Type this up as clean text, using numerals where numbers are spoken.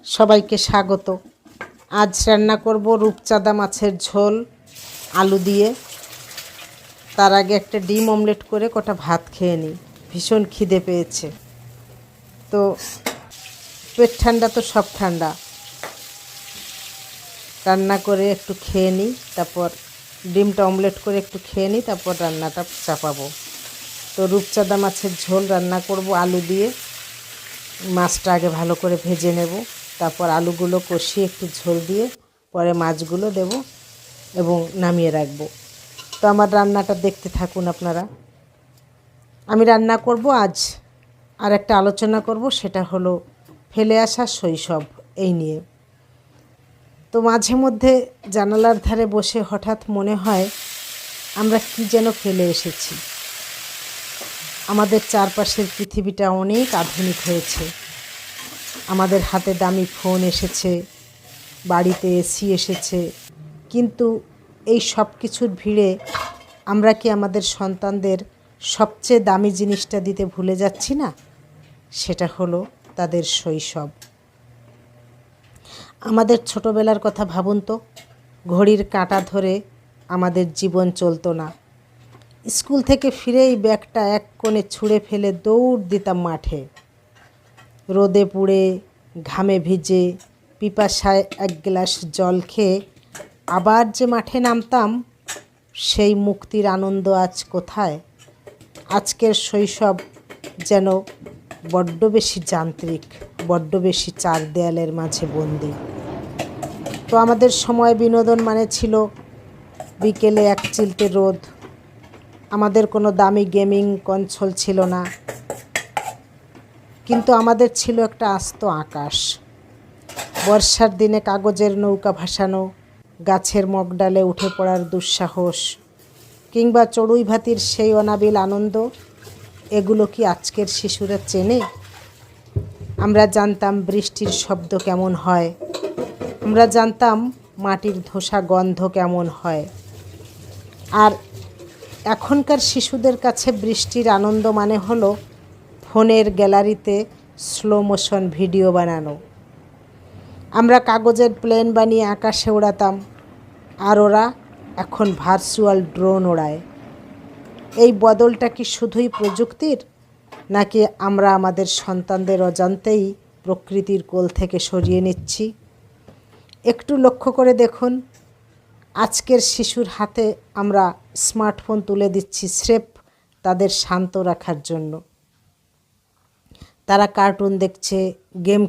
সবাইকে স্বাগত। আজ রান্না করব রূপচাঁদা মাছের ঝোল আলু দিয়ে। তার আগে একটা ডিম অমলেট করে কটা ভাত খেয়ে নিই, ভীষণ খিদে পেয়েছে। তো পেট ঠান্ডা তো সব ঠান্ডা, রান্না করে একটু খেয়ে নিই, তারপর ডিমটা অমলেট করে একটু খেয়ে নিই, তারপর রান্নাটা চাপাবো। তো রূপচাঁদা মাছের ঝোল রান্না করব আলু দিয়ে। মাছটা আগে ভালো করে ভেজে নেব, তারপর আলুগুলো কষিয়ে একটু ঝোল দিয়ে পরে মাছগুলো দেব এবং নামিয়ে রাখব। তো আমার রান্নাটা দেখতে থাকুন আপনারা। আমি রান্না করব আজ আর একটা আলোচনা করব, সেটা হলো ফেলে আসা শৈশব এই নিয়ে। তো মাঝে মধ্যে জানালার ধারে বসে হঠাৎ মনে হয় আমরা কি যেন ফেলে এসেছি। আমাদের চারপাশের পৃথিবীটা অনেক আধুনিক হয়েছে, আমাদের হাতে দামি ফোন এসেছে, বাড়িতে এসি এসেছে, কিন্তু এই সব কিছুর ভিড়ে আমরা কি আমাদের সন্তানদের সবচেয়ে দামি জিনিসটা দিতে ভুলে যাচ্ছি না? সেটা হলো তাদের শৈশব। আমাদের ছোটোবেলার কথা ভাবুন তো। ঘড়ির কাঁটা ধরে আমাদের জীবন চলতো না। স্কুল থেকে ফিরেই ব্যাগটা এক কোণে ছুঁড়ে ফেলে দৌড় দিতাম মাঠে। রোদে পুড়ে, ঘামে ভিজে, পিপাসায় এক গ্লাস জল খেয়ে আবার যে মাঠে নামতাম, সেই মুক্তির আনন্দ আজ কোথায়? আজকের শৈশব যেন বড্ড বেশি যান্ত্রিক, বড্ড বেশি চার দেয়ালের মাঝে বন্দি। তো আমাদের সময় বিনোদন মানে ছিল বিকেলে এক চিলতে রোদ। আমাদের কোনো দামি গেমিং কনসোল ছিল না, কিন্তু আমাদের ছিল একটা আস্ত আকাশ। বর্ষার দিনে কাগজের নৌকা ভাসানো, গাছের মগডালে উঠে পড়ার দুঃসাহস, কিংবা চড়ুই ভাতির সেই অনাবিল আনন্দ, এগুলো কি আজকের শিশুরা চেনে? আমরা জানতাম বৃষ্টির শব্দ কেমন হয়, আমরা জানতাম মাটির ধোসা গন্ধ কেমন হয়। আর এখনকার শিশুদের কাছে বৃষ্টির আনন্দ মানে হলো ফোনের গ্যালারিতে স্লো মোশন ভিডিও বানানো। আমরা কাগজের প্লেন বানিয়ে আকাশে ওড়াতাম, আর ওরা এখন ভার্চুয়াল ড্রোন ওড়ায়। এই বদলটা কি শুধুই প্রযুক্তির, নাকি আমরা আমাদের সন্তানদের অজান্তেই প্রকৃতির কোল থেকে সরিয়ে নিচ্ছি? একটু লক্ষ্য করে দেখুন, আজকের শিশুর হাতে আমরা স্মার্টফোন তুলে দিচ্ছি স্রেফ তাদের শান্ত রাখার জন্য। তারা কার্টুন দেখছে, গেম